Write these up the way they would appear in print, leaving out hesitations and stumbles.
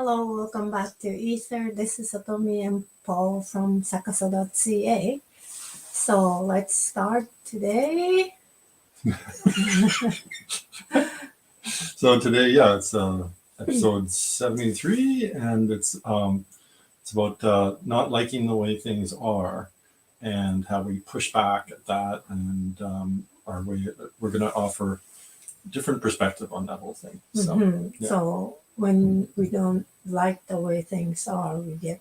Hello, welcome back to Aether. This is Satomi and Paul from sakaso.ca. So let's start today. So today, it's episode 73, and it's about not liking the way things are, and how we push back at that, and we're going to offer different perspective on that whole thing. So when we don't like the way things are, we get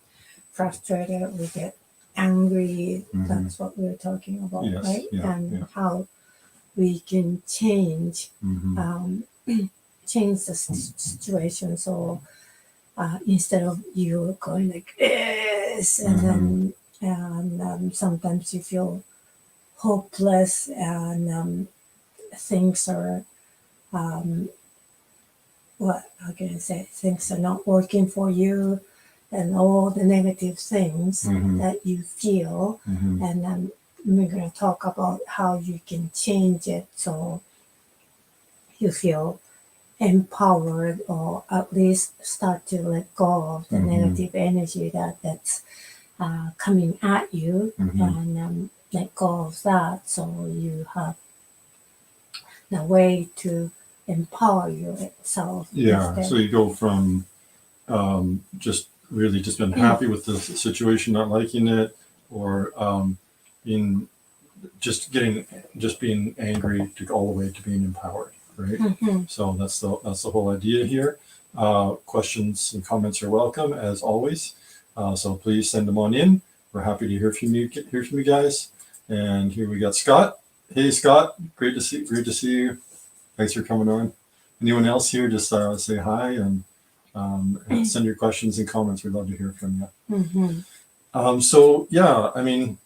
frustrated, we get angry. That's what we're talking about, Yes, right? yeah, And yeah. how we can change change the situation. So instead of you going like this, and then sometimes you feel hopeless, and things are how can I say, things are not working for you, and all the negative things that you feel, and then we're going to talk about how you can change it so you feel empowered, or at least start to let go of the negative energy that's coming at you, and let go of that, so you have the way to empower yourself. Instead. So you go from just being happy with the situation, not liking it, or being being angry, to all the way to being empowered, right? So that's the whole idea here. Questions and comments are welcome, as always. So please send them on in. We're happy to hear from you guys. And here we got Scott. Hey Scott, great to see you. Thanks for coming on. Anyone else here, just say hi and send your questions and comments. We'd love to hear from you. So yeah, I mean,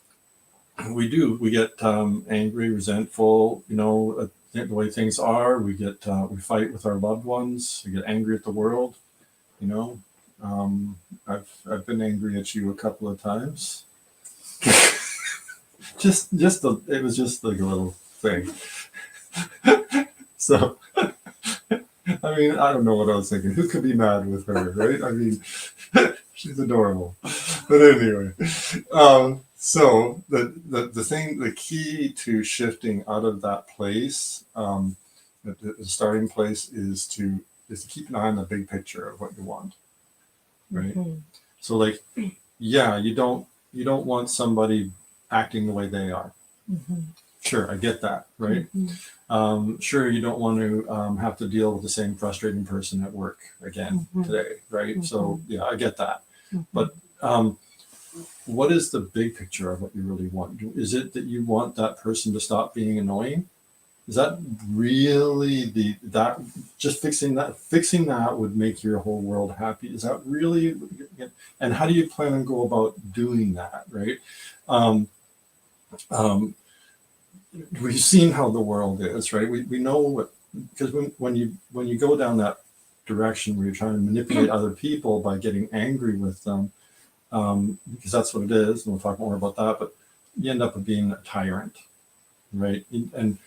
we get angry, resentful, the way things are. We fight with our loved ones. We get angry at the world. I've been angry at you a couple of times. It was just like a little thing. So, I mean, I don't know what I was thinking. Who could be mad with her, right? I mean, she's adorable. But anyway, so the key to shifting out of that place, the starting place is to keep an eye on the big picture of what you want, right? So, like, yeah, you don't want somebody acting the way they are. Sure, I get that, right? Sure, you don't want to have to deal with the same frustrating person at work again today, right? So yeah, I get that. But what is the big picture of what you really want? Is it that you want that person to stop being annoying? Is that really just fixing that would make your whole world happy? Is that really? And how do you plan on go about doing that, right? We've seen how the world is, right? We know what, because when you go down that direction where you're trying to manipulate other people by getting angry with them, because that's what it is, and we'll talk more about that, but you end up being a tyrant, right? And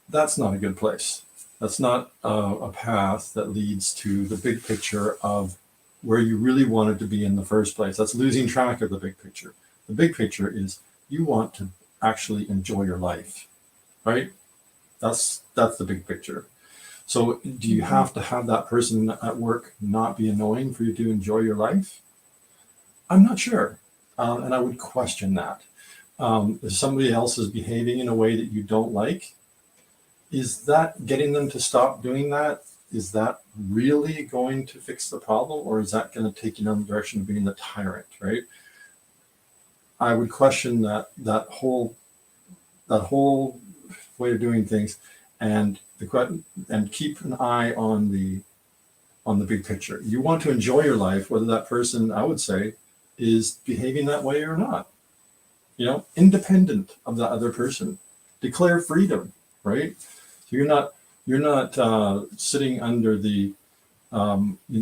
that's not a good place. That's not a path that leads to the big picture of where you really wanted to be in the first place. That's losing track of the big picture. The big picture is you want to actually enjoy your life, right? That's the big picture. So do you have to have that person at work not be annoying for you to enjoy your life? I'm not sure, and I would question that. If somebody else is behaving in a way that you don't like, is that getting them to stop doing that? Is that really going to fix the problem, or is that going to take you in the direction of being the tyrant, right? I would question that whole way of doing things, and keep an eye on the big picture. You want to enjoy your life, whether that person, I would say, is behaving that way or not. Independent of that other person. Declare freedom, right? So you're not sitting under the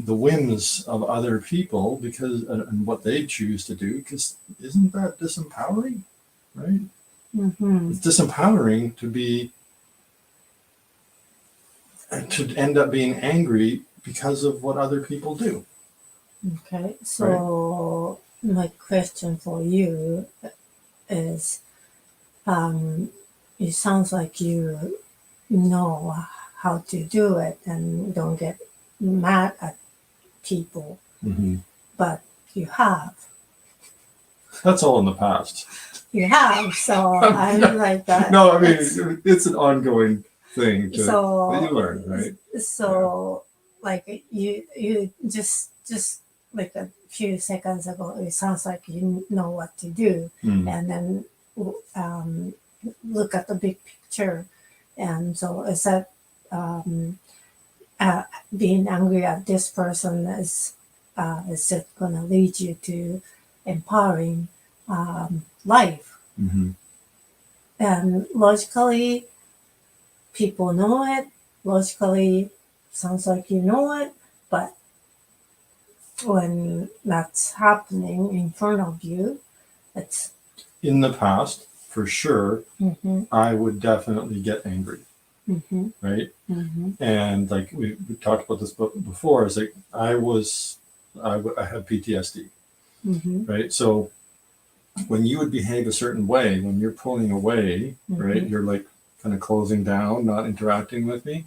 whims of other people and what they choose to do, because isn't that disempowering, right? It's disempowering to end up being angry because of what other people do. Okay. So my question for you is, it sounds like you know how to do it and don't get mad at people, but you have. That's all in the past. You have, so I'm like that. No, I mean it's an ongoing thing that you learn, right? So, like you just like a few seconds ago, it sounds like you know what to do, and then look at the big picture, and so is that being angry at this person is it gonna lead you to empowering life? And logically, people know it. Logically, sounds like you know it, but when that's happening in front of you, it's in the past, for sure, mm-hmm. I would definitely get angry, right? And like we talked about this before, is like I had PTSD, right? So when you would behave a certain way, when you're pulling away, right, you're like kind of closing down, not interacting with me,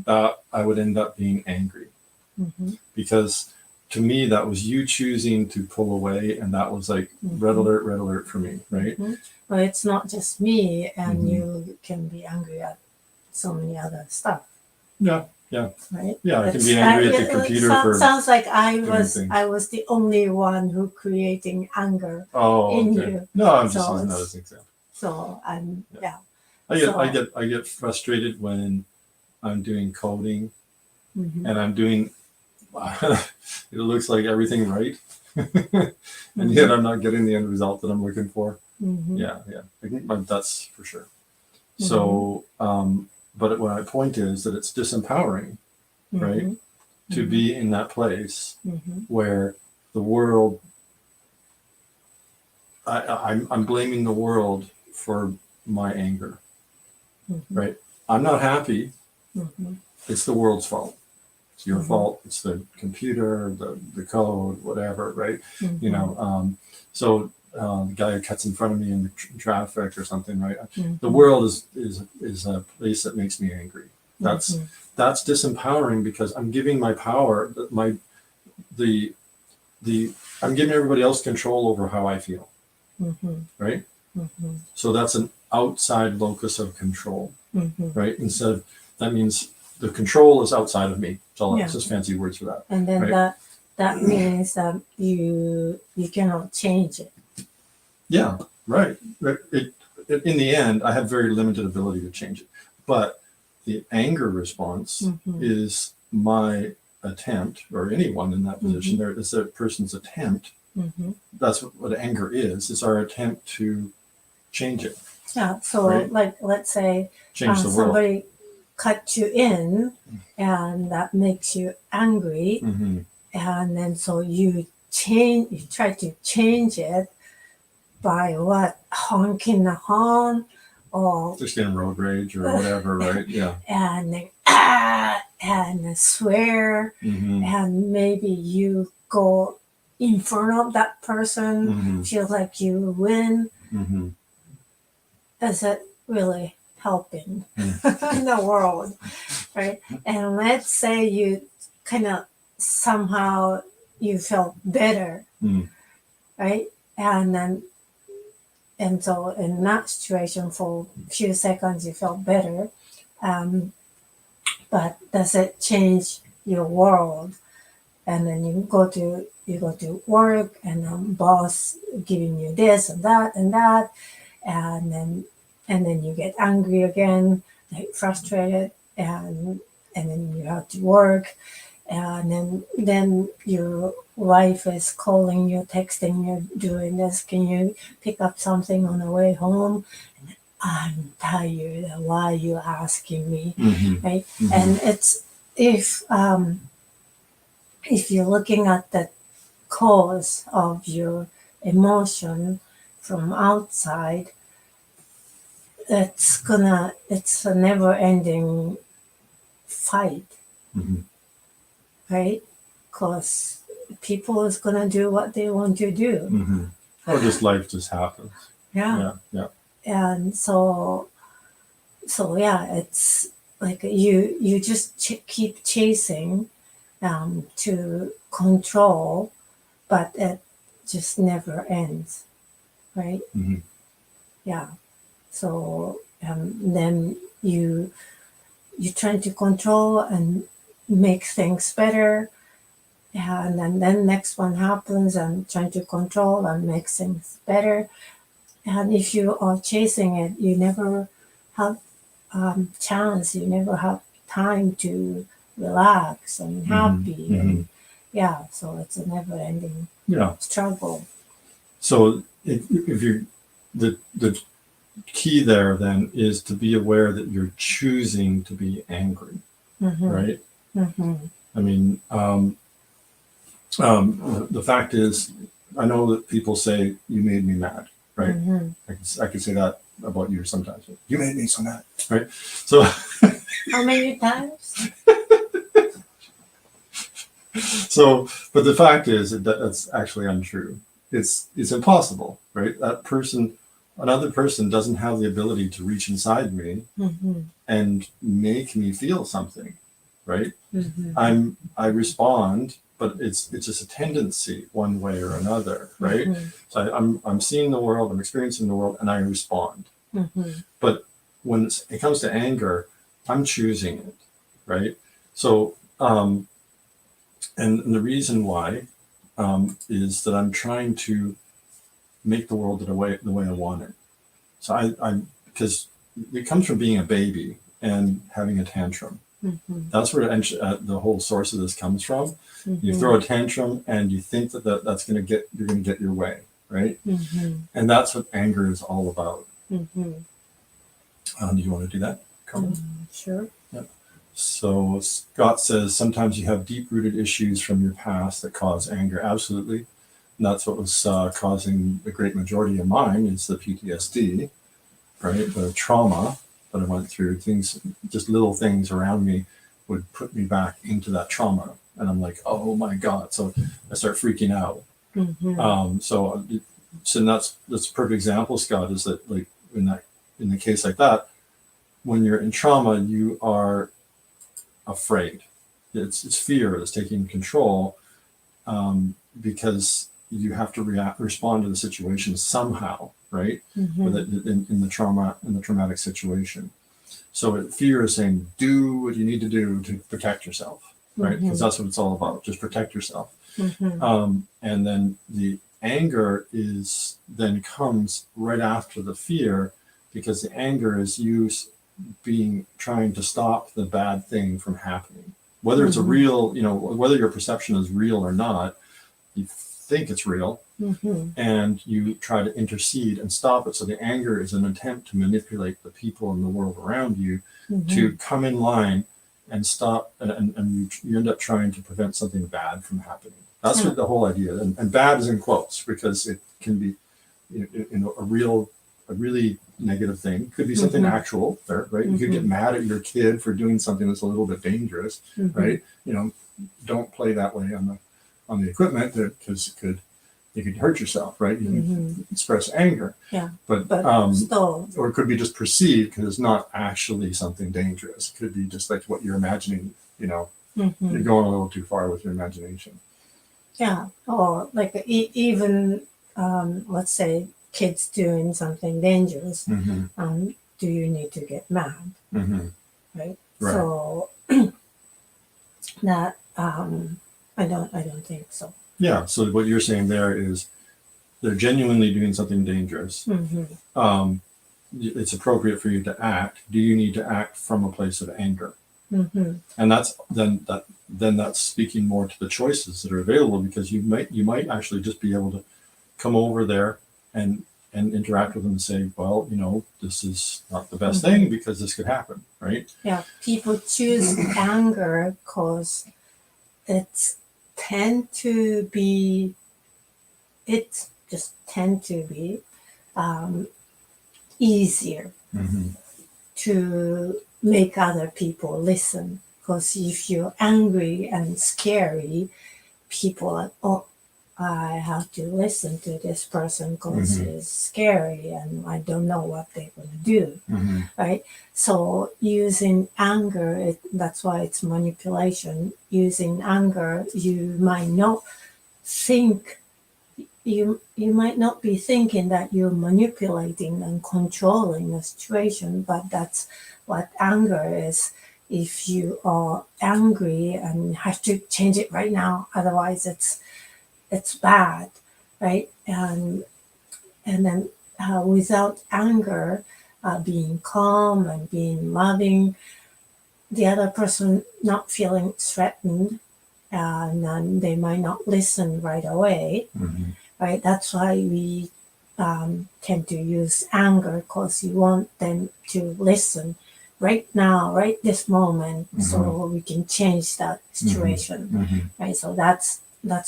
I would end up being angry because to me that was you choosing to pull away, and that was like red alert for me, right? Well, it's not just me, and you can be angry at so many other stuff. Yeah. Right. Yeah, I can be angry at the computer for. Sounds like I was the only one who creating anger in you. No, I'm just using that as an example. So I'm I get frustrated when I'm doing coding and I'm doing it looks like everything right, and yet I'm not getting the end result that I'm looking for. Yeah, I think that's for sure. So, but what my point is that it's disempowering, right, to be in that place where the world. I'm blaming the world for my anger, right? I'm not happy. It's the world's fault. It's your fault. It's the computer, the code, whatever, right? You know, so the guy who cuts in front of me in the traffic or something, right? The world is a place that makes me angry. That's disempowering because I'm giving my power, I'm giving everybody else control over how I feel, right? So that's an outside locus of control, right? Instead of, that means the control is outside of me. So it's just fancy words for that. And then right? that means that you cannot change it. Yeah, right. In the end, I have very limited ability to change it. But the anger response is my attempt, or anyone in that position, there is a person's attempt. That's what anger is. It's our attempt to change it. Yeah. So, like, let's say change the world. Somebody cut you in, and that makes you angry, and then so you try to change it by what? Honking the horn, or just getting road rage or whatever, right? Yeah. And then and swear, and maybe you go in front of that person, feel like you win. Is it really helping in the world, right? And let's say you kind of somehow you felt better, right? And so in that situation for a few seconds you felt better, but does it change your world? And then you go to work, and the boss giving you this and that, and then you get angry again, like frustrated, and then you have to work, and then your wife is calling you, texting you, doing this. Can you pick up something on the way home? And I'm tired. Why are you asking me? Right? And it's if you're looking at the cause of your emotion from outside, it's a never-ending fight, right? Because people is gonna do what they want to do. Mm-hmm. Or just life just happens. Yeah. Yeah. And so yeah, it's like you just keep chasing to control, but it just never ends, right? Mm-hmm. Yeah. So then you try to control and make things better, and then next one happens and trying to control and make things better. And if you are chasing it, you never have chance. You never have time to relax and happy. Mm-hmm. And yeah, so it's a never-ending struggle. So if you're the key there then is to be aware that you're choosing to be angry, right? I mean, the fact is, I know that people say you made me mad, right? I can say that about you sometimes. You made me so mad, right? So how many times? So, but the fact is that that's actually untrue. It's impossible, right? Another person doesn't have the ability to reach inside me and make me feel something, right? I respond, but it's just a tendency one way or another, right? So I'm seeing the world, I'm experiencing the world, and I respond. But when it comes to anger, I'm choosing it, right? So and the reason why is that I'm trying to make the world the way I want it. So I because it comes from being a baby and having a tantrum. That's where the whole source of this comes from. You throw a tantrum and you think that's going to you're going to get your way, right? And that's what anger is all about. Do you want to do that, Carmen? Sure. Yep. So Scott says sometimes you have deep-rooted issues from your past that cause anger. Absolutely. And that's what was causing the great majority of mine is the PTSD, right? The trauma that I went through, things, just little things around me would put me back into that trauma. And I'm like, oh my God. So I start freaking out. So that's a perfect example, Scott, is that like in the case like that, when you're in trauma, you are afraid. It's fear that's taking control because you have to respond to the situation somehow, right? In the traumatic situation. So fear is saying, do what you need to do to protect yourself, right? Because that's what it's all about, just protect yourself. And then the anger comes right after the fear, because the anger is you trying to stop the bad thing from happening. Whether it's a real, whether your perception is real or not, you think it's real, and you try to intercede and stop it. So the anger is an attempt to manipulate the people in the world around you to come in line and stop, and you end up trying to prevent something bad from happening. That's what the whole idea, and bad is in quotes because it can be a really negative thing. Could be something actual, right? You could get mad at your kid for doing something that's a little bit dangerous, right? Don't play that way on the equipment because you could hurt yourself, right? You can express anger, but still, or it could be just perceived because it's not actually something dangerous. It could be just like what you're imagining. You're going a little too far with your imagination. Yeah, or like even let's say kids doing something dangerous. Do you need to get mad? Right. So that I don't think so. Yeah. So what you're saying there is they're genuinely doing something dangerous. It's appropriate for you to act. Do you need to act from a place of anger? And that's then that's speaking more to the choices that are available, because you might actually just be able to come over there and interact with them and say, well, this is not the best thing because this could happen, right? Yeah, people choose anger because it just tend to be easier to make other people listen. Because if you're angry and scary, people like, oh, I have to listen to this person because it's scary and I don't know what they're going to do, right? So using anger, that's why it's manipulation. Using anger, you might not think, you might not be thinking that you're manipulating and controlling the situation, but that's what anger is. If you are angry and have to change it right now, otherwise it's bad, right? And then without anger, being calm and being loving, the other person not feeling threatened, and then they might not listen right away, right? That's why we tend to use anger, because you want them to listen right now, right this moment, so we can change that situation, right? So that's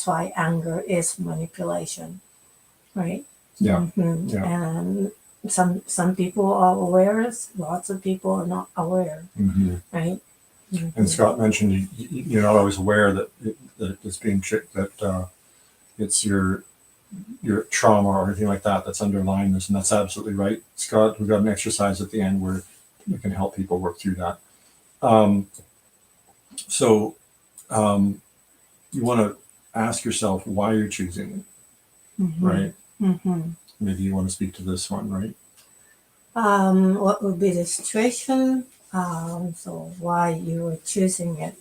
why anger is manipulation, right? Yeah. And some people are aware, lots of people are not aware, right? And Scott mentioned you're not always aware that it's being that it's your trauma or anything like that that's underlying this, and that's absolutely right, Scott. We've got an exercise at the end where we can help people work through that. So you want to ask yourself why you're choosing it, right? Maybe you want to speak to this one, right? What would be the situation? So why you are choosing it?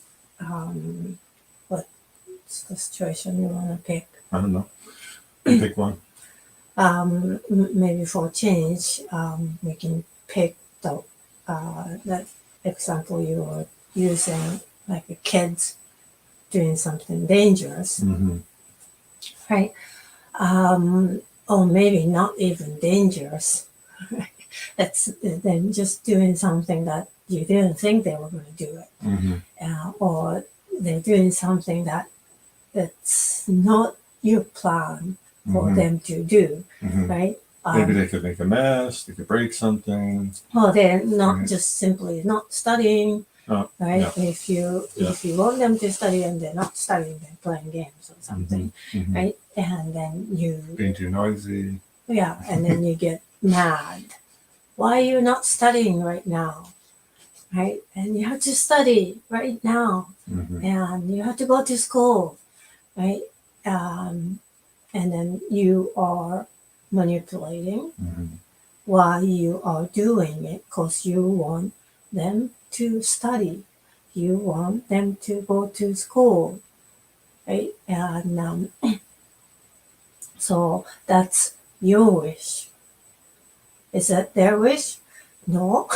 What's the situation you want to pick? I don't know. Pick one. Maybe for change, we can pick that example you were using, like a kid's doing something dangerous, right? Or maybe not even dangerous. That's then just doing something that you didn't think they were going to do it, or they're doing something that it's not your plan for them to do, right? Maybe they could make a mess, they could break something. Well, they're not just simply not studying, right? Yeah. If you want them to study and they're not studying, they're playing games or something, right? And then you being too noisy. Yeah, and then you get mad. Why are you not studying right now? Right? And you have to study right now, and you have to go to school, right? And then you are manipulating while you are doing it, because you want them to study. You want them to go to school, right? And so that's your wish. Is that their wish? No.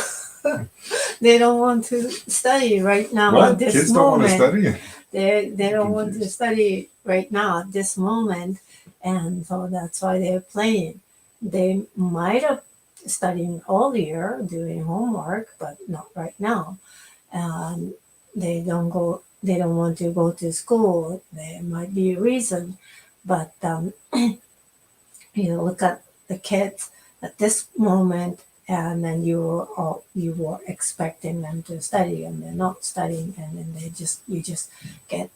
They don't want to study right now What? at this Kids moment. don't want to study? They don't want to study right now at this moment, and so that's why they're playing. They might have studying earlier, doing homework, but not right now. And they don't want to go to school. There might be a reason, but you look at the kids at this moment, and then you were expecting them to study, and they're not studying, and then you just get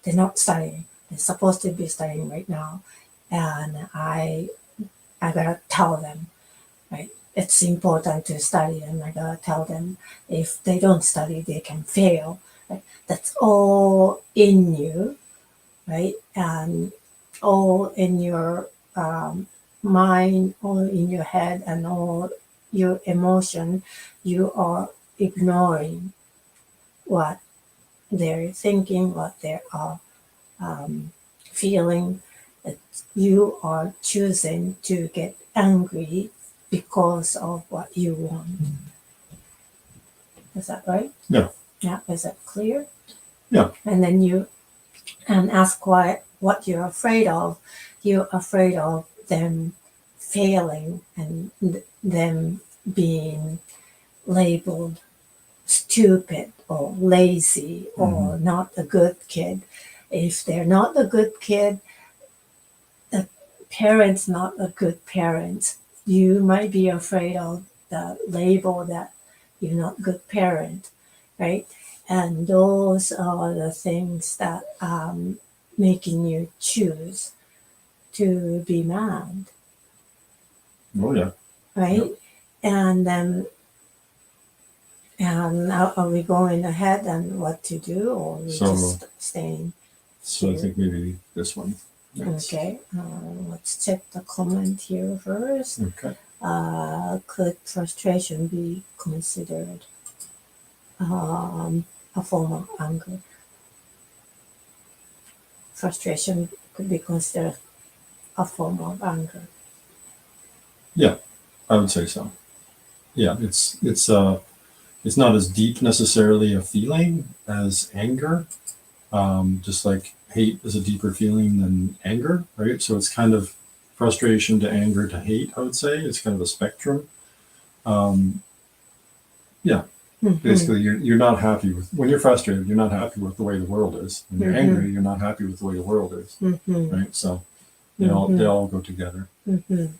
they're not studying. They're supposed to be studying right now, and I gotta tell them, right? It's important to study, and I gotta tell them if they don't study, they can fail. Right? That's all in you, right? And all in your mind, all in your head, and all your emotion. You are ignoring what they're thinking, what they are feeling. That you are choosing to get angry because of what you want. Is that right? Yeah. Yeah. Is that clear? Yeah. And then you ask what you're afraid of. You're afraid of them failing and them being labeled stupid or lazy or not a good kid. If they're not a good kid, the parent's not a good parent. You might be afraid of the label that you're not a good parent, right? And those are the things that making you choose to be mad, Oh yeah. right? Yep. And then, and are we going ahead and what to do, or we So- just staying? So I think maybe this one. Next. Okay, let's check the comment here first. Okay. Could frustration be considered a form of anger? Frustration could be considered a form of anger. I would say so. Yeah, it's not as deep necessarily a feeling as anger. Just like hate is a deeper feeling than anger, right? So it's kind of frustration to anger to hate, I would say. It's kind of a spectrum. Basically, you're not happy with, when you're frustrated, you're not happy with the way the world is. When you're angry, you're not happy with the way the world is, right? So they all go together.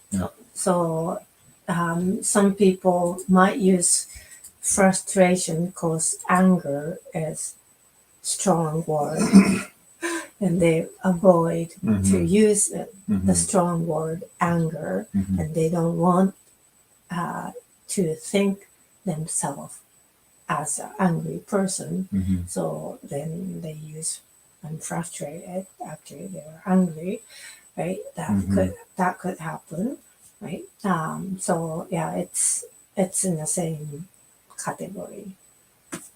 Yeah. So some people might use frustration because anger is strong word, and they avoid to use the strong word anger, and they don't want to think themselves as an angry person. So then they use I'm frustrated. Actually, they're angry, right? That could happen, right? So yeah, it's in the same category,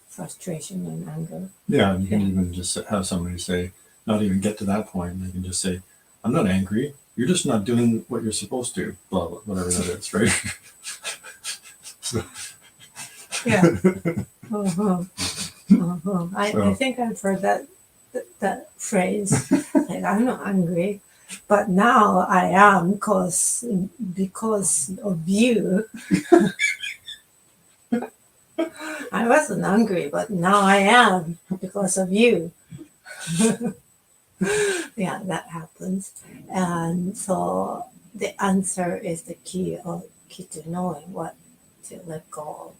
frustration and anger. Yeah, and you can even just have somebody say, not even get to that point. They can just say, "I'm not angry. You're just not doing what you're supposed to." Blah blah, whatever that is, right? Yeah. I think I've heard that phrase. Like, I'm not angry, but now I am because of you. I wasn't angry, but now I am because of you. Yeah, that happens. And so the answer is the key to knowing what to let go of.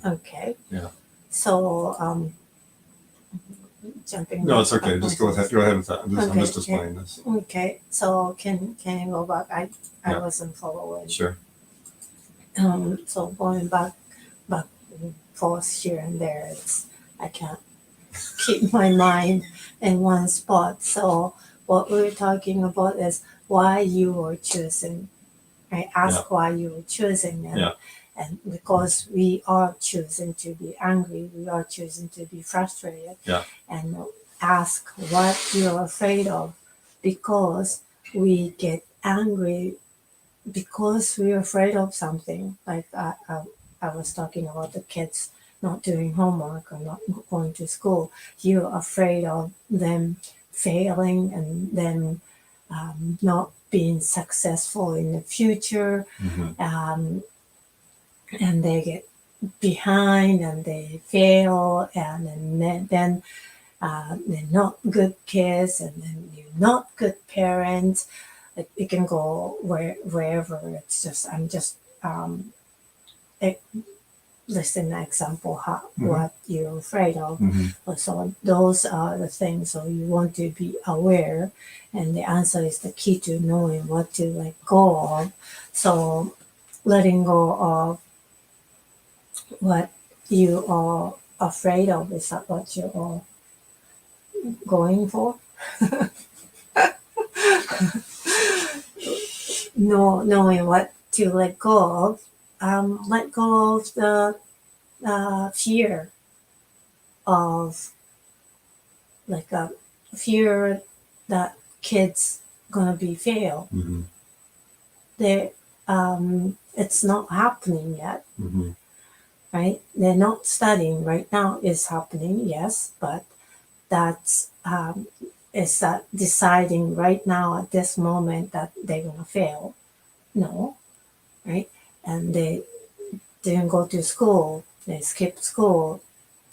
Okay. Yeah. So jumping. No, it's okay. Just go ahead. Go ahead with that. I'm just Okay, displaying this. Okay. So can you go back? I Yeah. wasn't following. Sure. So going back and forth here and there, I can't keep my mind in one spot. So what we're talking about is why you were choosing. I ask why you were choosing, and because we are choosing to be angry, we are choosing to be frustrated, and ask what you're afraid of, because we get angry because we're afraid of something. Like I was talking about the kids not doing homework or not going to school. You're afraid of them failing and then not being successful in the future, and they get behind and they fail, and then they're not good kids, and then you're not good parents. It can go wherever. It's just I'm just listing an example what you're afraid of. So those are the things. So you want to be aware, and the answer is the key to knowing what to let go of. So letting go of what you are afraid of, is that what you are going for? No, knowing what to let go of. Let go of the fear of, like a fear that kids gonna be fail. They it's not happening yet, right? They're not studying right now. Is happening, yes, but that's is that deciding right now at this moment that they're gonna fail? No, right? And they didn't go to school. They skipped school.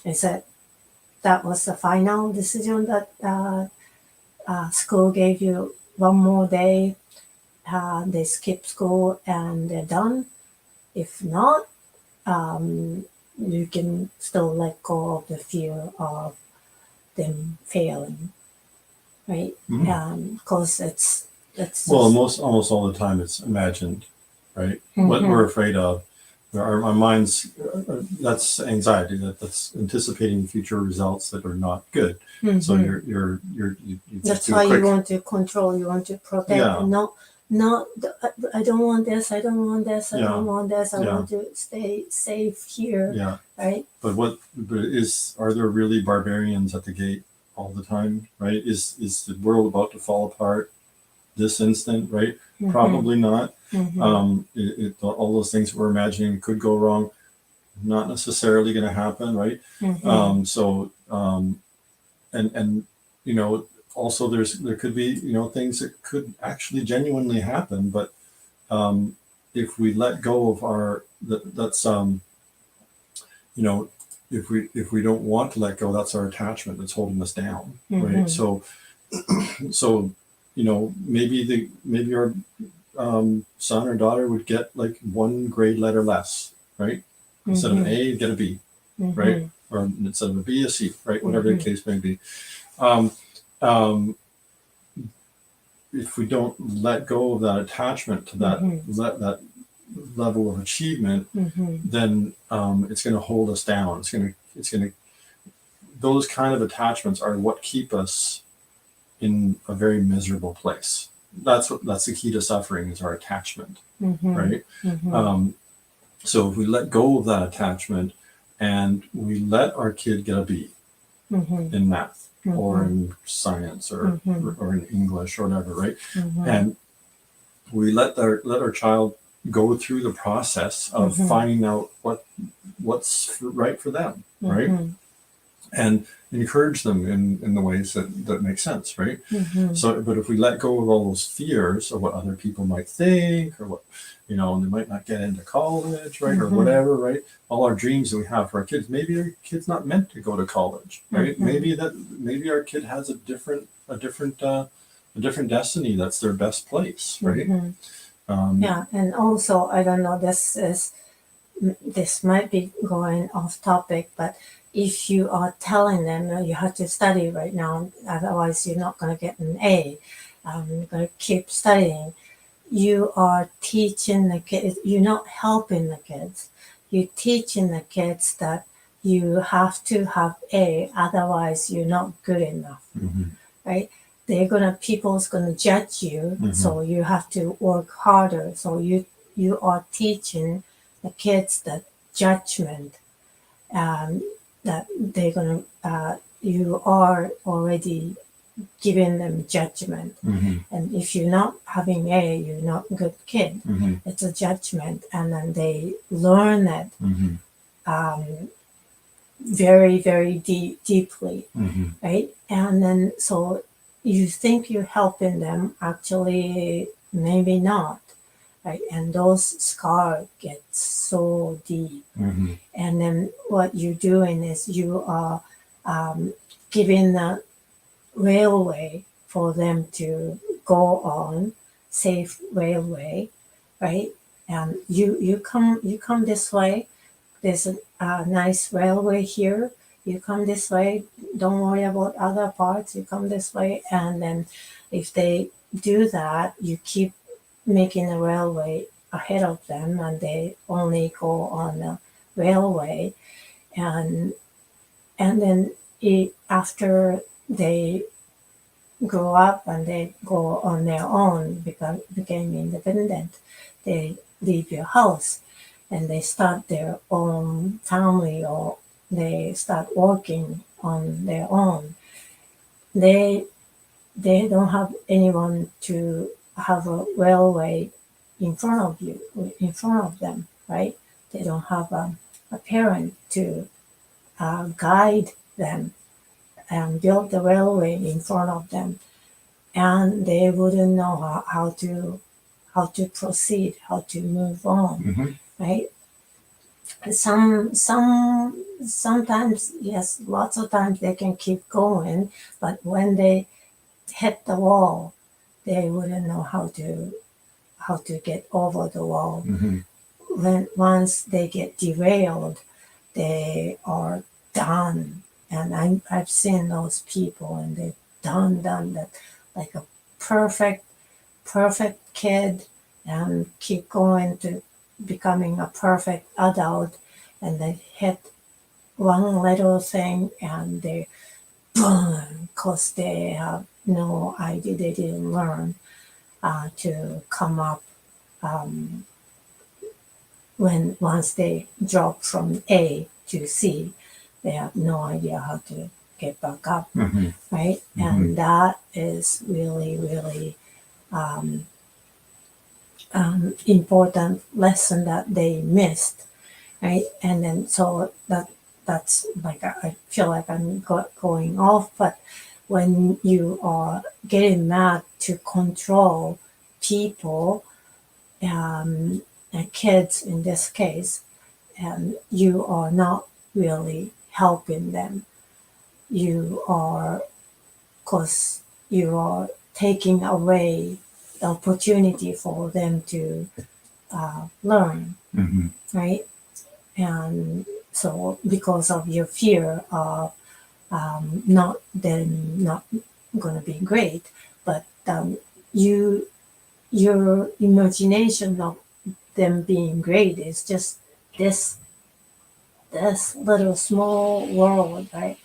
They said that was the final decision that school gave you one more day. They skip school and they're done. If not, you can still let go of the fear of them failing. right? Mhm. Because it's Well, just, almost all the time it's imagined, right? What Mhm. we're afraid of, our minds, that's anxiety. That's anticipating future results that are not good. So Mhm. you just That's do why a you quick, want to control, you want to protect, yeah, and not. I don't want this. I don't want this. I yeah, don't want this. I yeah, want to stay safe here, yeah. right? Are there really barbarians at the gate all the time, right? Is the world about to fall apart this instant, right? Mhm. Probably not. Mhm. All those things we're imagining could go wrong, not necessarily going to happen, right? Mhm. And you know, also there could be, you know, things that could actually genuinely happen, but if we let go of that's you know, if we don't want to let go, that's our attachment that's holding us down, right? Mhm. So you know, maybe our son or daughter would get like one grade letter less, right? Instead of an Mhm. A, get a B, right? Mhm. Or instead of a B, a C, right? Whatever the Mhm. case may be. Um, um, if we don't let go of that attachment to Mhm. that level of achievement, Mhm. then it's going to hold us down. It's going to those kind of attachments are what keep us in a very miserable place. That's the key to suffering is our attachment, Mhm. right? Mhm. Um, so if we let go of that attachment and we let our kid get a B Mhm. in math or Mhm. in science Mhm. or in English or whatever, right? Mhm. And we let our child go through the process of Mhm. finding out what's right for them, right? Mhm. And encourage them in the ways that make sense, right? Mhm. So, but if we let go of all those fears of what other people might think, or what, you know, they might not get into college, right, or Mhm. whatever, right? All our dreams that we have for our kids, maybe our kid's not meant to go to college, right? Mhm. Maybe our kid has a different destiny that's their best place, right? Mhm. Um, Yeah, and also I don't know. This might be going off topic, but if you are telling them you have to study right now, otherwise you're not going to get an A, you're going to keep studying. You are teaching the kids. You're not helping the kids. You're teaching the kids that you have to have A, otherwise you're not good enough, mhm, right? People's gonna judge you, mhm, so you have to work harder. So you are teaching the kids that judgment, um, that they're gonna you are already giving them judgment. mhm, And if you're not having A, you're not a good kid. mhm, It's a judgment, and then they learn it mhm, um, very, very deeply, mhm, right? And then so you think you're helping them, actually, maybe not, right? And those scars get so deep. mhm, And then what you're doing is you are um, giving the railway for them to go on, safe railway, right? And you come this way. There's a nice railway here. You come this way. Don't worry about other parts. You come this way, and then if they do that, you keep making the railway ahead of them, and they only go on the railway, and then after they grow up and they go on their own, became independent, they leave your house and they start their own family, or they start working on their own. They they don't have anyone to have a railway in front of them, right? They don't have a parent to guide them and build the railway in front of them, and they wouldn't know how to proceed, how to move on, mhm, right? Sometimes, yes, lots of times they can keep going, but when they hit the wall, they wouldn't know how to get over the wall. mhm, When once they get derailed, they are done. And I've seen those people, and they done that, like a perfect kid, and keep going to becoming a perfect adult, and they hit one little thing and they boom, because they have no idea, they didn't learn to come up when once they drop from A to C, they have no idea how to get back up, right? And that is really, really important lesson that they missed, right? And then so that's like I feel like I'm going off, but when you are getting mad to control people, and kids in this case, and you are not really helping them. You are, because you are taking away the opportunity for them to learn, right? And so because of your fear of not going to be great, but your imagination of them being great is just this little small world, right?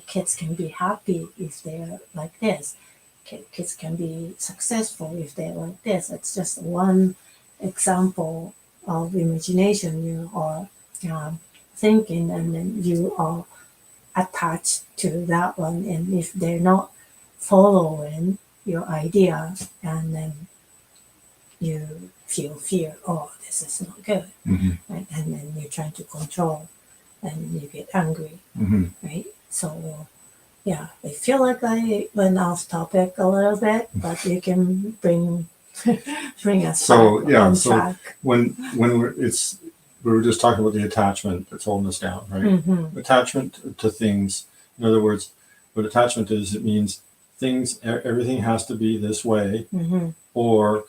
Kids can be happy if they're like this. Kids can be successful if they're like this. It's just one example of imagination you are thinking, and then you are attached to that one. And if they're not following your idea, and then you feel fear, oh, this is not good, right? And then you're trying to control, and you get angry, right? So yeah, I feel like I went off topic a little bit, but you can bring us back on track. when we were just talking about the attachment that's holding us down, right? Attachment to things. In other words, what attachment is, it means everything has to be this way, or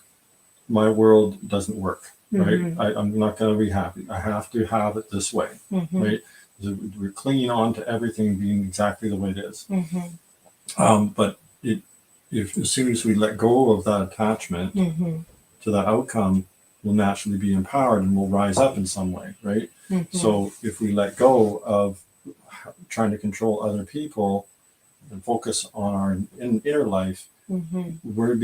my world doesn't work, right? I'm not going to be happy. I have to have it this way, right? We're clinging on to everything being exactly the way it is. But if as soon as we let go of that attachment to that outcome, we'll naturally be empowered and we'll rise up in some way, right? So if we let go of trying to control other people and focus on our inner life, we're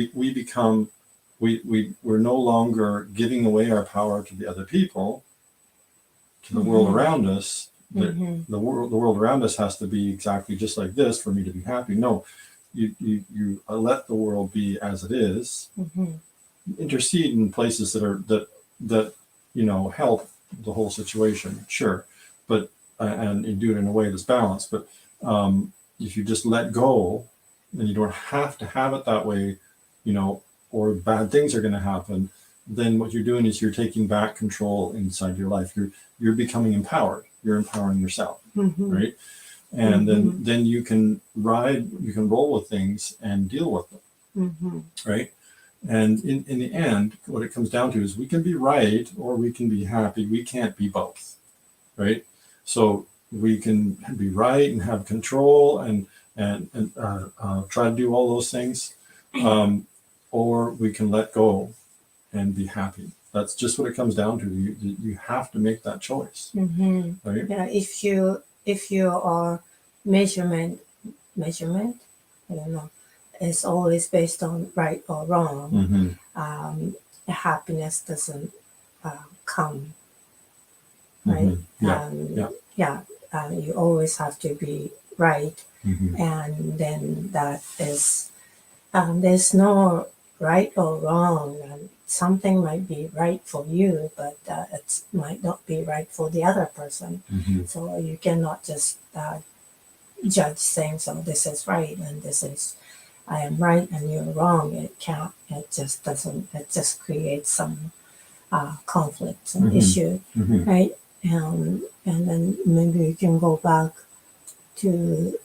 no longer giving away our power to the other people, to the world around us. The world around us has to be exactly just like this for me to be happy. No, you let the world be as it is. Intercede in places that help the whole situation, sure, but and you do it in a way that's balanced. But if you just let go, and you don't have to have it that way, or bad things are going to happen, then what you're doing is you're taking back control inside your life. You're becoming empowered. You're empowering yourself, right? And then you can roll with things and deal with them, right? And in the end, what it comes down to is we can be right or we can be happy. We can't be both, right? So we can be right and have control and try to do all those things, or we can let go and be happy. That's just what it comes down to. You have to make that choice, right? Yeah, if you are measurement, I don't know, is always based on right or wrong. Happiness doesn't come, right? You always have to be right, and then that is there's no right or wrong. And something might be right for you, but it might not be right for the other person. So you cannot just judge saying, so this is right and this is I am right and you're wrong. It can't. It just doesn't. It just creates some conflicts and issue, right? And then maybe you can go back to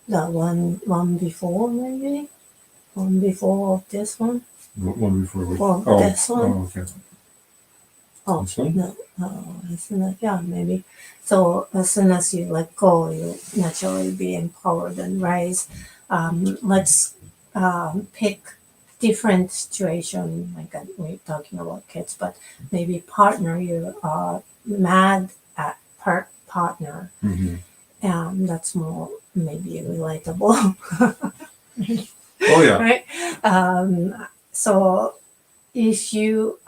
the one before, maybe one before of this one. One before we. This one. Okay. This one? No, yeah, maybe. So as soon as you let go, you naturally be empowered and rise let's pick different situation, like we're talking about kids, but maybe partner, you are mad at partner. That's more maybe relatable. Oh yeah. Right. So if you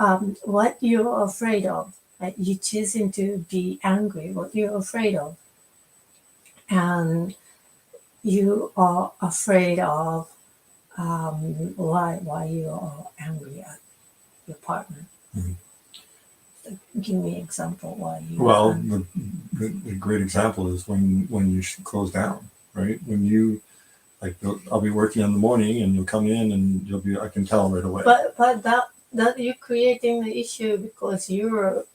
what you're afraid of, like you choosing to be angry, what you're afraid of, and you are afraid of why you are angry at your partner. Give me an example why you. Well, the great example is when you close down, right? When you like, I'll be working in the morning, and you'll come in, and you'll be, I can tell right away. But that you're creating the issue because you're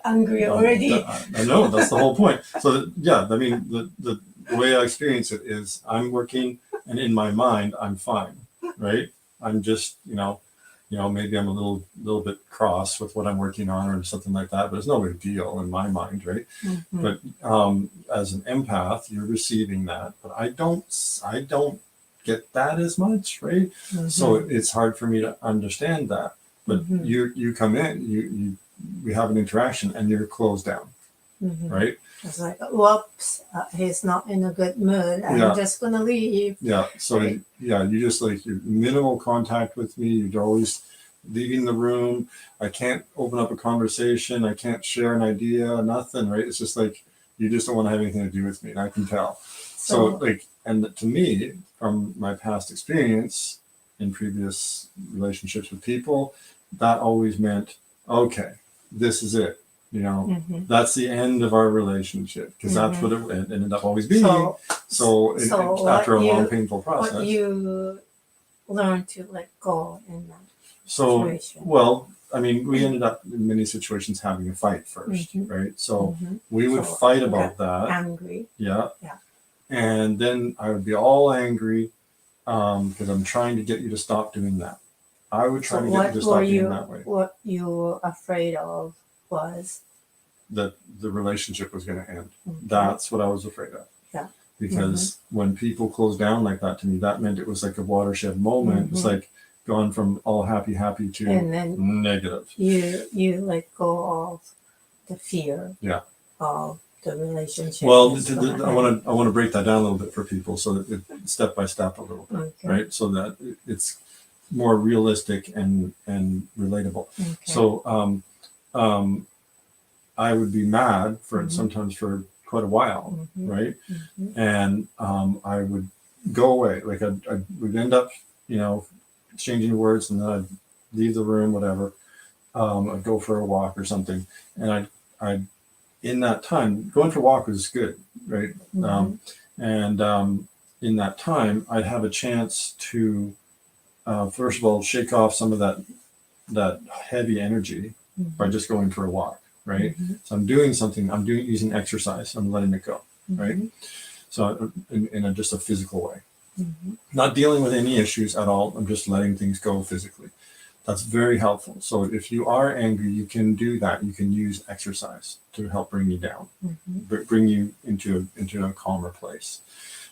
angry already. I know, that's the whole point. So yeah, I mean, the way I experience it is I'm working, and in my mind I'm fine, right? I'm just, maybe I'm a little bit cross with what I'm working on or something like that, but it's no big deal in my mind, right? But as an empath, you're receiving that, but I don't get that as much, right? So it's hard for me to understand that. But you come in, we have an interaction, and you're closed down, right? It's like, whoops, he's not in a good mood. I'm just gonna leave. Yeah. So right? you just like, you're minimal contact with me. You're always leaving the room. I can't open up a conversation. I can't share an idea. Nothing. Right? It's just like you just don't want to have anything to do with me, and I can tell. So like, and to me, from my past experience in previous relationships with people, that always meant, okay, this is it. That's the end of our relationship, because that's what it ended up always being. So after a long, painful process, what you learn to let go in that situation. Well, I mean, we ended up in many situations having a fight first, right? So we would fight about that. Angry. Yeah. And then I would be all angry because I'm trying to get you to stop doing that. I would try to get you to stop doing that way. What you were afraid of was that the relationship was going to end. That's what I was afraid of. Yeah. Because when people close down like that to me, that meant it was like a watershed moment. It's like gone from all happy to negative. You let go of the fear. Yeah. Of the relationship. Well, I want to break that down a little bit for people, so that step by step a little bit, right? So that it's more realistic and relatable. So I would be mad for sometimes for quite a while, right? And I would go away. Like I would end up, exchanging words, and then I'd leave the room, whatever. I'd go for a walk or something, and I'd in that time, going for a walk was good, right? And in that time, I'd have a chance to, first of all, shake off some of that heavy energy by just going for a walk, right? So I'm doing something. I'm using exercise. I'm letting it go, right? So in just a physical way, not dealing with any issues at all. I'm just letting things go physically. That's very helpful. So if you are angry, you can do that. You can use exercise to help bring you down, bring you into a calmer place.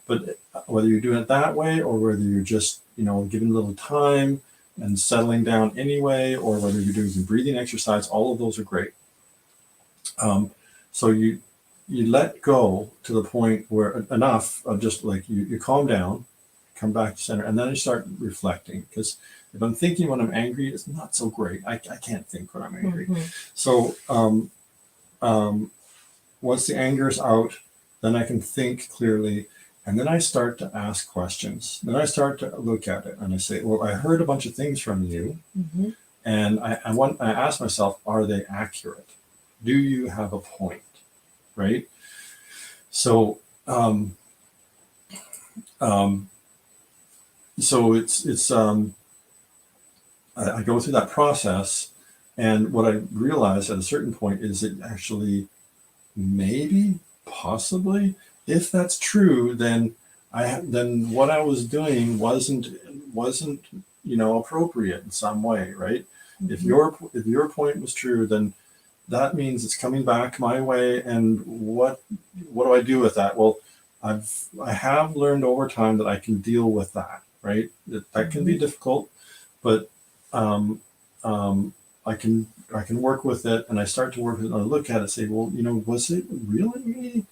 But whether you're doing it that way, or whether you're just, giving a little time and settling down anyway, or whether you're doing some breathing exercise, all of those are great. So you let go to the point where enough of just like you calm down, come back to center, and then you start reflecting, because if I'm thinking when I'm angry, it's not so great. I can't think when I'm angry. So once the anger is out, then I can think clearly, and then I start to ask questions. Then I start to look at it, and I say, well, I heard a bunch of things from you, and I ask myself, are they accurate? Do you have a point, right? So it's I go through that process, and what I realize at a certain point is it actually, maybe, possibly, if that's true, then what I was doing wasn't appropriate in some way, right? If your point was true, then that means it's coming back my way, and what do I do with that? Well, I have learned over time that I can deal with that, right? That can be difficult, but I can work with it, and I start to work with it, and I look at it and say, well, was it really me?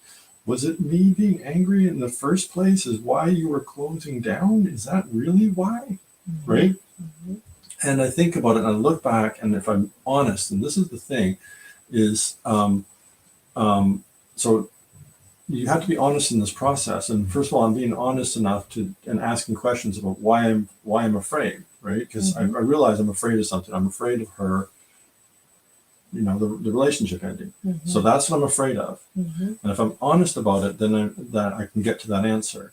Was it me being angry in the first place? Is why you were closing down? Is that really why? Right? And I think about it and I look back, and if I'm honest, and this is the thing, is so you have to be honest in this process. And first of all, I'm being honest enough to and asking questions about why I'm afraid, right? Because I realize I'm afraid of something. I'm afraid of her, the relationship ending. So that's what I'm afraid of. And if I'm honest about it, then I can get to that answer.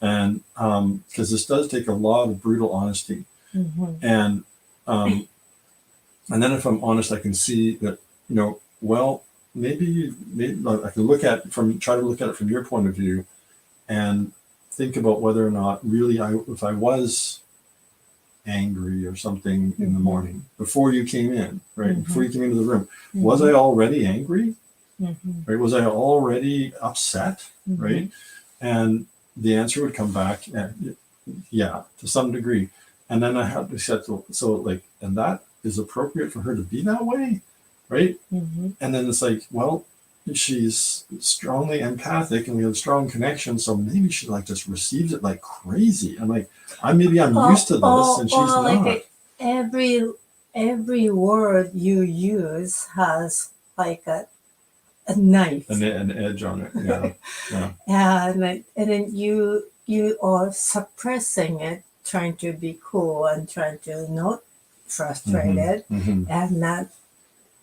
And because this does take a lot of brutal honesty. And then if I'm honest, I can see that, well, maybe I can try to look at it from your point of view and think about whether or not really if I was angry or something in the morning before you came in, right? Before you came into the room, was I already angry? Right? Was I already upset? Right? And the answer would come back, yeah, to some degree. And then I have to set and that is appropriate for her to be that way, right? And then it's like, well, she's strongly empathic and we have a strong connection, so maybe she just receives it like crazy. I'm like, I'm used to this, and she's not. Like every word you use has like a knife, an edge on it. Yeah. and then you are suppressing it, trying to be cool and trying to not frustrate it,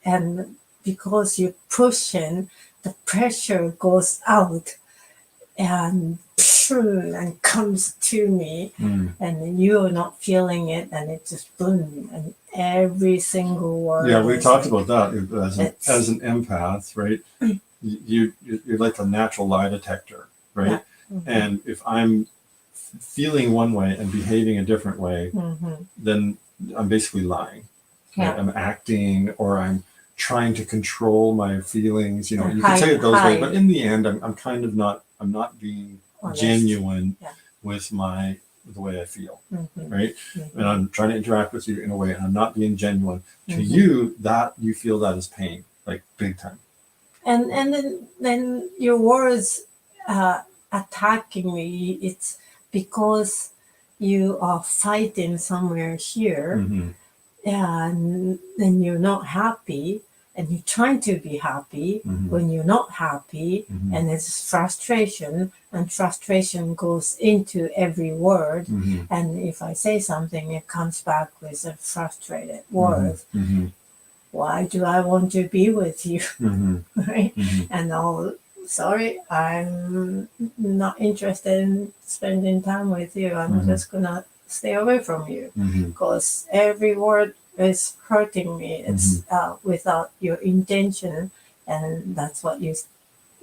and because you're pushing, the pressure goes out and comes to me, and you're not feeling it, and it just boom, and every single word. Yeah, we talked about that as an empath, right? You're like a natural lie detector, right? And if I'm feeling one way and behaving a different way, then I'm basically lying. Right? I'm acting, or I'm trying to control my feelings. You can say it those ways, but in the end, I'm kind of not. I'm not being genuine with the way I feel, right? And I'm trying to interact with you in a way, and I'm not being genuine. To you, that you feel that as pain, like big time. And then your words attacking me, it's because you are fighting somewhere here, and then you're not happy, and you're trying to be happy when you're not happy, and it's frustration, and frustration goes into every word, and if I say something, it comes back with a frustrated word. Why do I want to be with you? Right? And sorry, I'm not interested in spending time with you. I'm just gonna stay away from you, because every word is hurting me. It's without your intention, and that's what you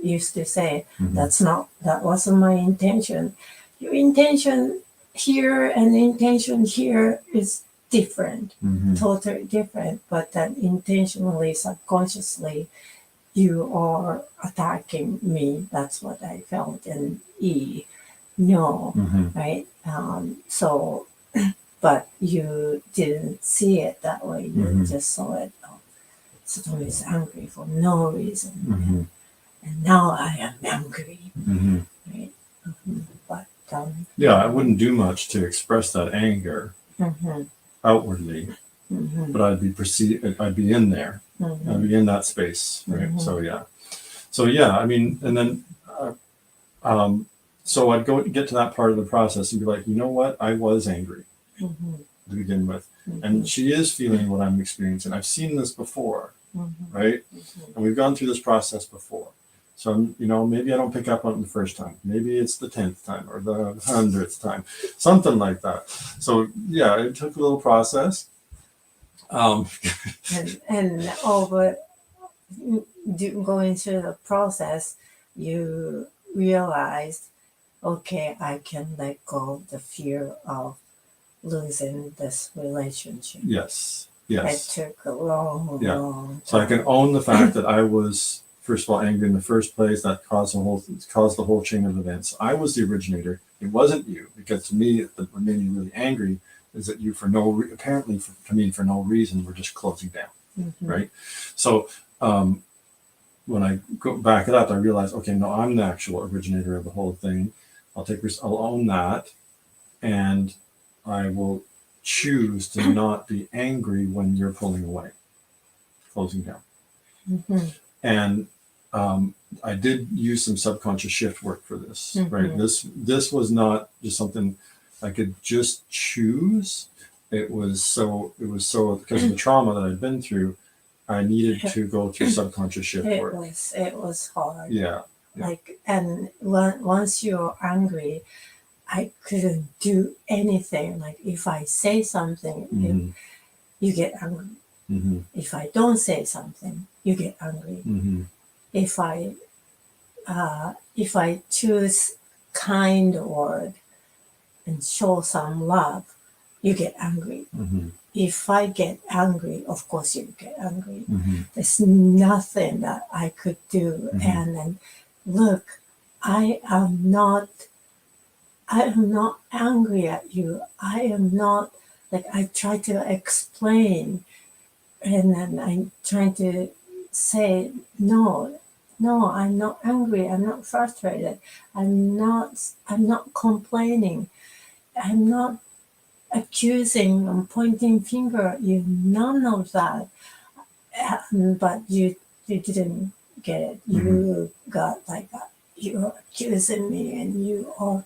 used to say. That wasn't my intention. Your intention here and the intention here is different, totally different, but that intentionally, subconsciously, you are attacking me. That's what I felt in right? So, but you didn't see it that way. You just saw it. Satomi is angry for no reason, and now I am angry, right? But I wouldn't do much to express that anger outwardly, but I'd be in there. I'd be in that space, right? So I mean, and then so I'd get to that part of the process and be like, you know what, I was angry to begin with, and she is feeling what I'm experiencing. I've seen this before, right? And we've gone through this process before. So maybe I don't pick up on it the first time. Maybe it's the 10th time or the 100th time, something like that. So it took a little process. And over going through the process, you realized, okay, I can let go of the fear of losing this relationship. Yes. It took a long. So I can own the fact that I was first of all angry in the first place. That caused the whole chain of events. I was the originator. It wasn't you, because to me, what made me really angry is that you, for no reason, were just closing down, right? So when I go back it up, I realize, okay, no, I'm the actual originator of the whole thing. I'll own that, and I will choose to not be angry when you're pulling away, closing down. And I did use some subconscious shift work for this, right? This was not just something I could just choose. It was so because of the trauma that I'd been through, I needed to go through subconscious shift work. It was hard. Yeah. Like, and once you're angry, I couldn't do anything. Like, if I say something, you get angry. If I don't say something, you get angry. If I choose kind word and show some love, you get angry. If I get angry, of course you get angry. There's nothing that I could do. And then, look, I am not angry at you. I am not, like, I try to explain, and then I'm trying to say, no, I'm not angry. I'm not frustrated. I'm not complaining. I'm not accusing and pointing finger at you. None of that. But you didn't get it. You got like that. You're accusing me, and you are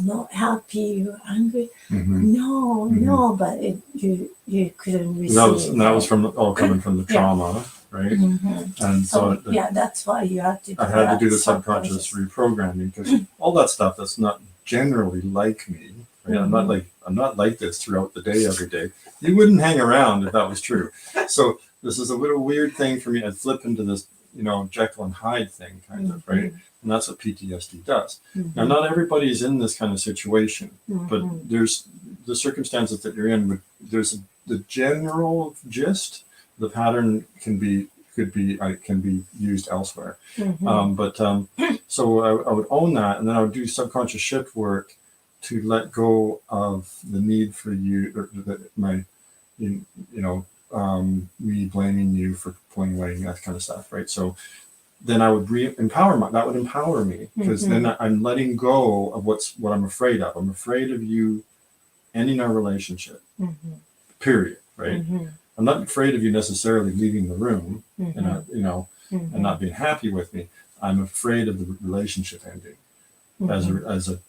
not happy. You're angry. No, but you couldn't receive. That was from all coming from the trauma, right? And so that's why you have to. I had to do the subconscious reprogramming, because all that stuff that's not generally like me. Right? I'm not like this throughout the day every day. You wouldn't hang around if that was true. So this is a little weird thing for me. I flip into this, Jekyll and Hyde thing, kind of, right? And that's what PTSD does. Now, not everybody's in this kind of situation, but there's the circumstances that you're in. There's the general gist. The pattern can be used elsewhere. So I would own that, and then I would do subconscious shift work to let go of the need for you, or me blaming you for pulling away, that kind of stuff, right? So then I would that would empower me, because then I'm letting go of what I'm afraid of. I'm afraid of you ending our relationship, period, right? I'm not afraid of you necessarily leaving the room and and not being happy with me. I'm afraid of the relationship ending as a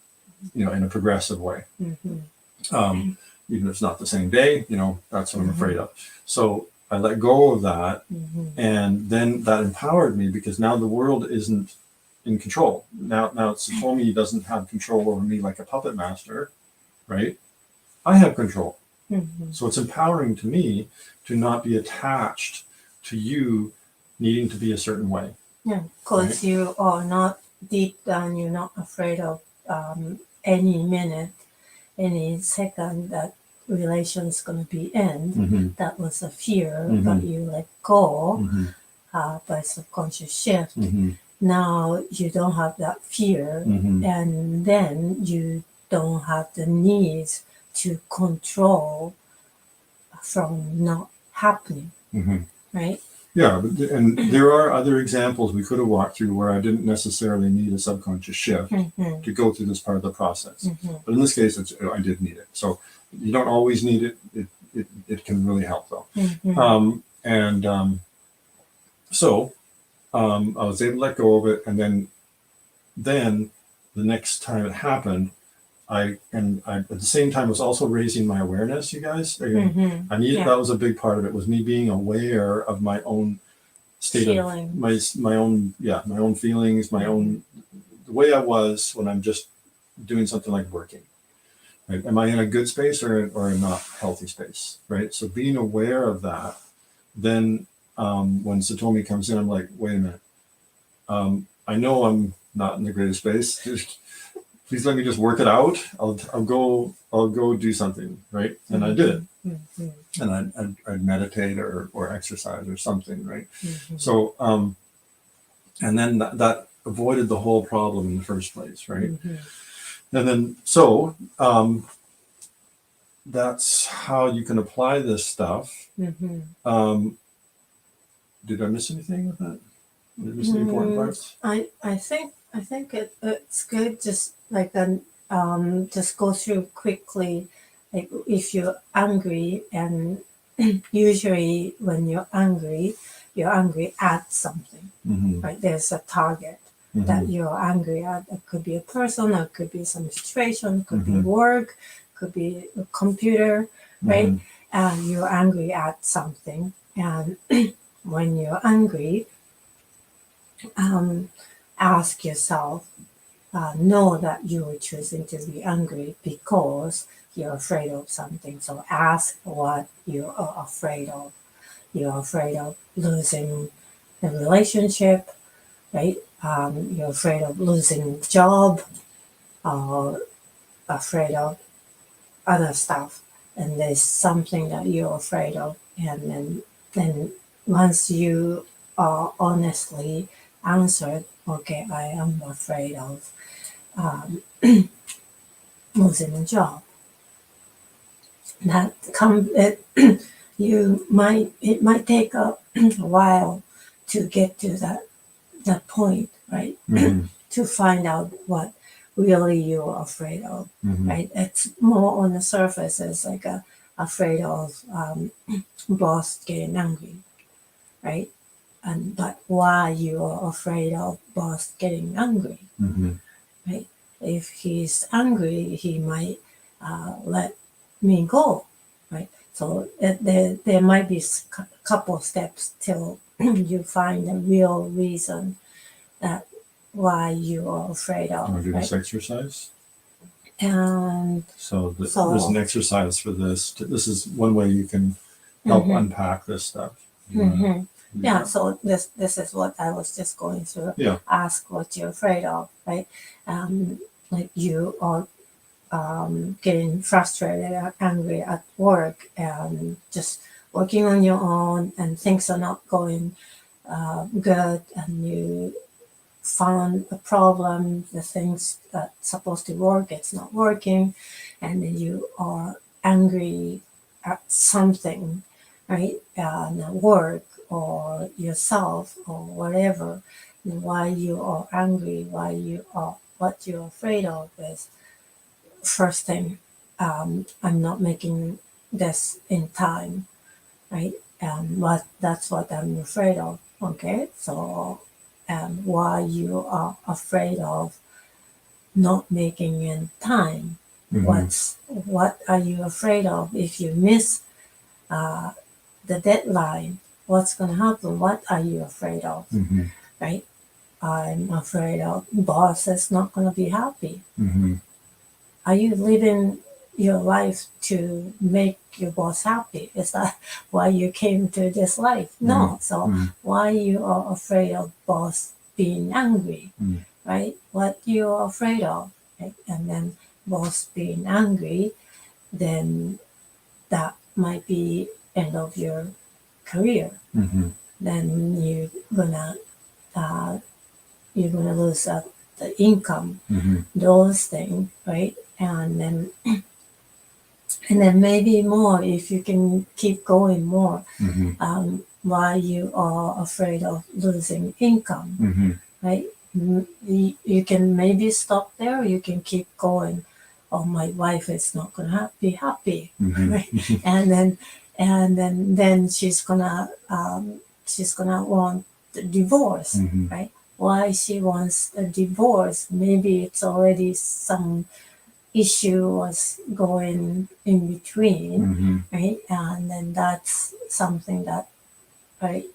in a progressive way. Even if it's not the same day, that's what I'm afraid of. So I let go of that, and then that empowered me, because now the world isn't in control. Now Satomi doesn't have control over me like a puppet master, right? I have control. So it's empowering to me to not be attached to you needing to be a certain way. Yeah, because you are not deep down, you're not afraid of any minute, any second that relation is going to be end. That was a fear, but you let go by subconscious shift. Now you don't have that fear, and then you don't have the need to control from not happening, right? Yeah, and there are other examples we could have walked through where I didn't necessarily need a subconscious shift to go through this part of the process. But in this case, I did need it. So you don't always need it. It can really help, though. So I was able to let go of it, and then the next time it happened, I at the same time was also raising my awareness, you guys. I needed that was a big part of it, was me being aware of my own state of my own feelings, the way I was when I'm just doing something like working. Right? Am I in a good space or a not healthy space? Right. So being aware of that, then when Satomi comes in, I'm like, wait a minute. I know I'm not in the greatest space. Please let me just work it out. I'll go do something, right? And I did, and I'd meditate or exercise or something, right? So And then that avoided the whole problem in the first place, right? Mm-hmm. And then, so that's how you can apply this stuff. Mm-hmm. Did I miss anything with that? Did I miss any important parts? I think it's good just like just go through quickly, like if you're angry, and usually when you're angry at something, Mm-hmm. right? There's a target that you're angry at. It could be a person, or it could be some situation, it could be work, could be a computer, right? And you're angry at something, and when you're angry, ask yourself, know that you are choosing to be angry because you're afraid of something. So ask what you are afraid of. You're afraid of losing a relationship, right? You're afraid of losing a job, or afraid of other stuff. And there's something that you're afraid of. And then once you are honestly answered, okay, I am afraid of losing a job. That it might take a while to get to that point, right? To find out what really you're afraid of, right? It's more on the surface. It's like afraid of boss getting angry, right? But why you are afraid of boss getting angry, right? If he's angry, he might let me go, right? So there might be a couple steps till you find the real reason that why you are afraid of. Want to do right? this exercise? And So there's an exercise for this. This is one way you can help unpack this stuff. Yeah, so this is what I was just going through. Yeah. Ask what you're afraid of, right? Like you are getting frustrated or angry at work, and just working on your own, and things are not going good, and you found a problem, the things that's supposed to work, it's not working, and then you are angry at something, right? At work or yourself or whatever. And why you are angry, why you are what you're afraid of is first thing, I'm not making this in time, right? That's what I'm afraid of. Okay, so why you are afraid of not making in time? What are you afraid of if you miss uh, the deadline? What's going to happen? What are you afraid of? Right? I'm afraid of boss is not going to be happy. Are you living your life to make your boss happy? Is that why you came to this life? No. So why you are afraid of boss being angry, right? What you are afraid of, right? And then boss being angry, then that might be end of your career. Then uh, you're gonna lose the income, those things, right? And then maybe more if you can keep going more. Why you are afraid of losing income, right? You can maybe stop there. You can keep going. Oh, my wife is not gonna be happy, right? and then she's gonna want the divorce, right? Why she wants a divorce? Maybe it's already some issue was going in between, right? And then that's something that, right,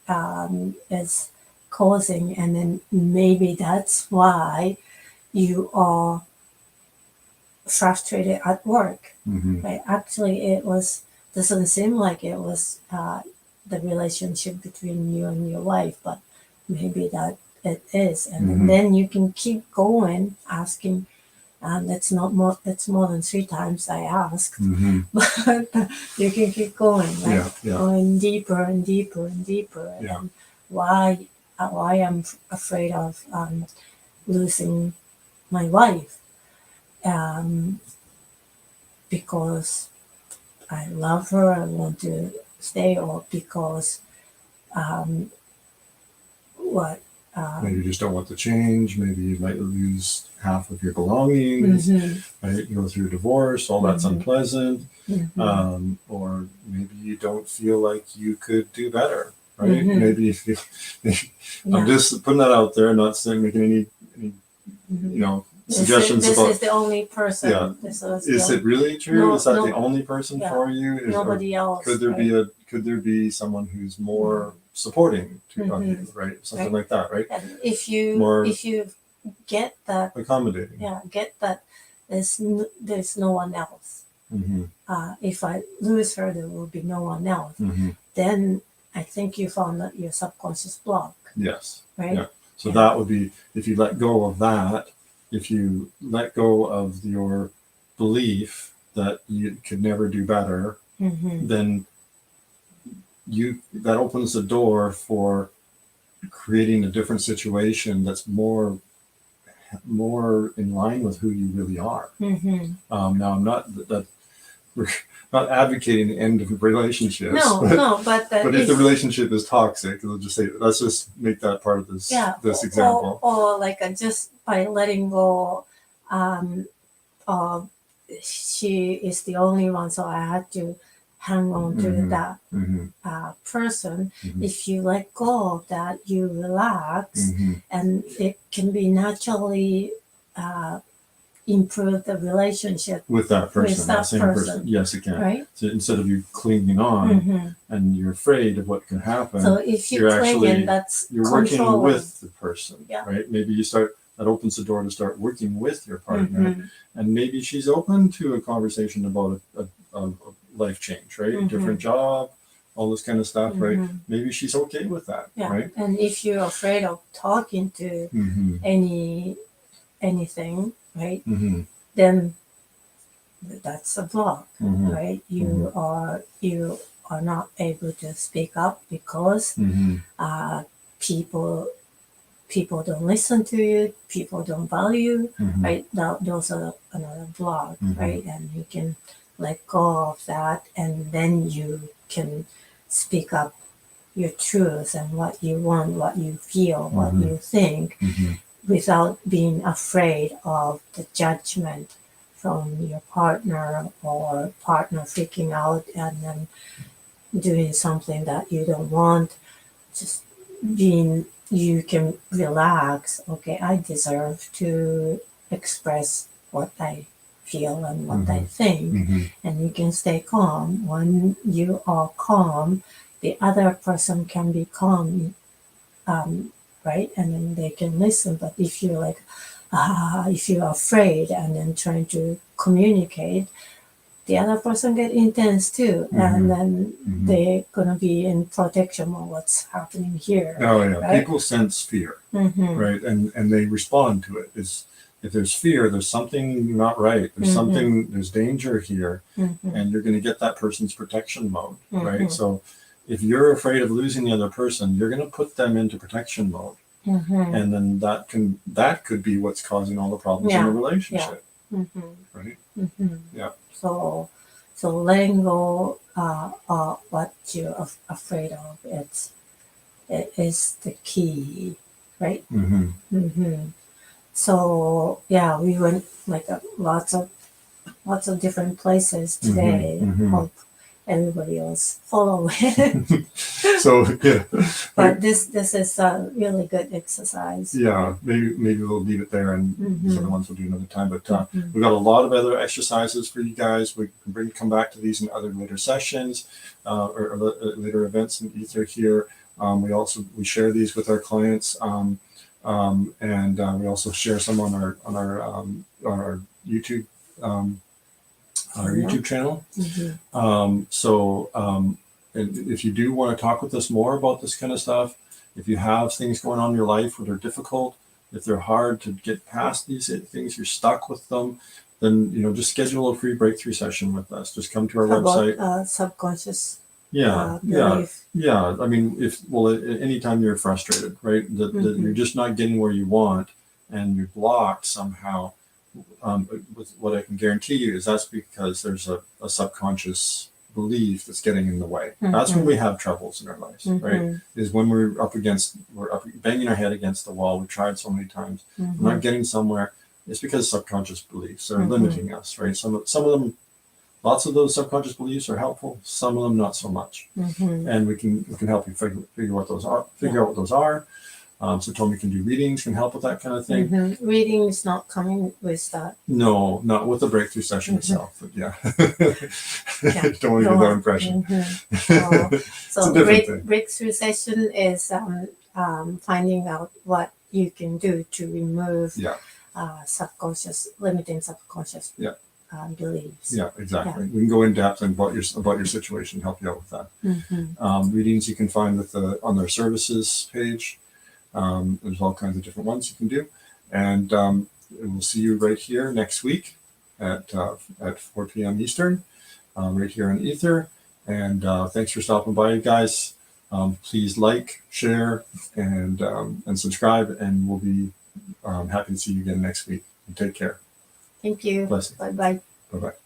is causing, and then maybe that's why you are frustrated at work, right? Actually, it was doesn't seem like it was the relationship between you and your wife, but maybe that it is, and then you can keep going asking. And it's not more. It's more than 3 times I asked, but you can keep going, right? Yeah. Going deeper and deeper and deeper. Yeah. And why I am afraid of losing my wife, because I love her, I want to stay, or because what Maybe you just don't want to change. Maybe you might lose half of your belongings. Right? You go through a divorce, all that's unpleasant. Or maybe you don't feel like you could do better. Right? Maybe if you, I'm just putting that out there, not saying making any suggestions this about. is the only person. Yeah. Is it really true? No, is that no, the only person for you? Nobody else. Could there be could there be someone who's more supporting of you, right? Something like that, right? And if you get that, accommodating. Yeah, get that there's no one else. If I lose her, there will be no one else. Then I think you found that your subconscious block. Yes. Right. Yeah. So that would be, if you let go of that, if you let go of your belief that you could never do better, then that opens the door for creating a different situation that's more in line with who you really are. Now, I'm not that we're not advocating the end of relationships. But if the relationship is toxic, let's just make that part of this example. Or like just by letting go, she is the only one, so I had to hang on to that person. If you let go of that, you relax, and it can be naturally improve the relationship with that person, that same person. Yes, it can. Right? So instead of you clinging on and you're afraid of what can happen, so if you're clinging, you're working with the person, right? Maybe that opens the door to start working with your partner, and maybe she's open to a conversation about a life change, right? Different job, all this kind of stuff, right? Maybe she's okay with that, right? And if you're afraid of talking to anything, right? Then that's a block, right? You are not able to speak up because people don't listen to you, people don't value, right? Those are another block, right? And you can let go of that, and then you can speak up your truth and what you want, what you feel, what you think, without being afraid of the judgment from your partner, or partner freaking out and then doing something that you don't want. Just you can relax. Okay, I deserve to express what I feel and what I think, and you can stay calm. When you are calm, the other person can be calm, right? And then they can listen. But if you're like, if you're afraid and then trying to communicate, the other person get intense too, and then they're gonna be in protection of what's happening here. Oh yeah, right? People sense fear, right? And they respond to it. If there's fear, there's something not right. There's there's danger here, and you're going to get that person's protection mode, right? So if you're afraid of losing the other person, you're going to put them into protection mode, and then that could be what's causing all the problems in the relationship, right? Yeah. So letting go of what you're afraid of, it is the key, right? So yeah, we went like lots of different places today. Hope everybody else follow it. So yeah, but this is a really good exercise. Yeah, maybe we'll leave it there, and these other ones we'll do another time. But we've got a lot of other exercises for you guys. We can come back to these in other later sessions or later events in Aether here. We share these with our clients, and we also share some on our YouTube. Our YouTube channel. And if you do want to talk with us more about this kind of stuff, if you have things going on in your life that are difficult, if they're hard to get past these things, you're stuck with them, then just schedule a free breakthrough session with us. Just come to our website. Subconscious Yeah, belief. yeah. I mean, anytime you're frustrated, right, that you're just not getting where you want, and you're blocked somehow, with what I can guarantee you is that's because there's a subconscious belief that's getting in the way. That's when we have troubles in our lives, right? Is when we're up banging our head against the wall. We've tried so many times, we're not getting somewhere. It's because subconscious beliefs are limiting us, right? Some of them, lots of those subconscious beliefs are helpful. Some of them not so much, and we can help you figure what those are. Figure out what those are. So Tommy can do readings, can help with that kind of thing. Reading is not coming with that. No, not with the breakthrough session itself, but yeah. Don't want to give that impression. So breakthrough session is finding out what you can do to remove limiting subconscious beliefs. Yeah, exactly. We can go in depth about your situation, help you out with that. Readings you can find on their services page. There's all kinds of different ones you can do, and we'll see you right here next week at 4 p.m. Eastern, right here on Aether. And thanks for stopping by, you guys. Please like, share, and subscribe, and we'll be happy to see you again next week. And take care. Thank you. Blessings. Bye bye. Bye bye.